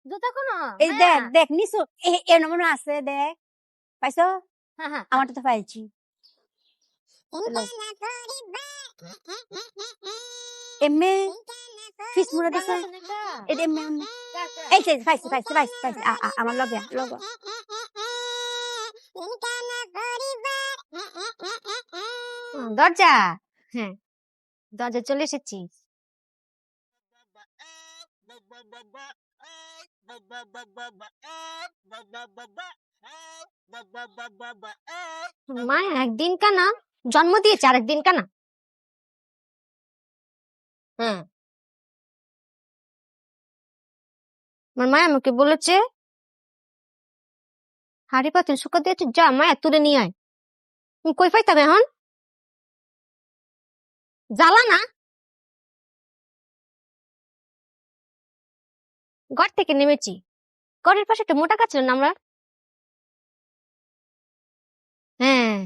জুতা কোনো এই দেখ দেখ নিচু এ নমুনা আছে দেখ পাইছো হ্যাঁ হ্যাঁ আমারটা তো পাইছি এমএ ফিস মুড়া দিছে এটা এমএ এই যে পাইছি পাইছি পাইছি পাইছি আমার লগে লগে দরজা হ্যাঁ দরজা চলে এসেছি মা একদিন কানা জন্ম দিয়েছে আর একদিন কানা হ্যাঁ আমার মা আমাকে বলেছে হাড়ি পাতিল শুকা দিয়ে তুই যা মায়া তুলে নিয়ে আয় তুমি কই পাইতাম এখন জ্বালা না ঘর থেকে নেমেছি ঘরের পাশে একটা মোটা গাছ ছিল না আমরা হ্যাঁ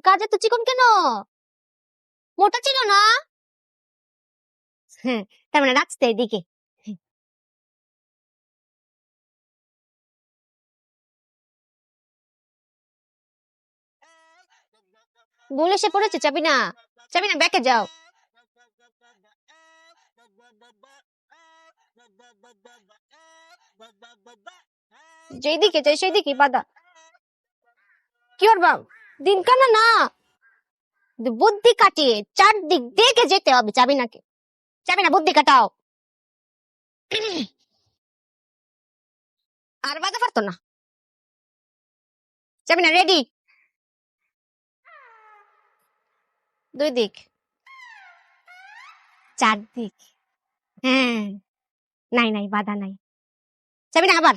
গাছ এত চিকন কেন মোটা ছিল না হ্যাঁ তার মানে রাস্তা এদিকে বলে সে পড়েছে চাবি না ব্যাকে যাও যেদিকে যাই সেদিকে বাধা কি করবা দিন কানা না বুদ্ধি কাটিয়ে চারদিক দেখে যেতে হবে চাবি না বুদ্ধি কাটাও আর বাধা পারতো না চাবি না রেডি দুই দিক চারদিক হ্যাঁ নাই নাই বাধা নাই চাবি না আবার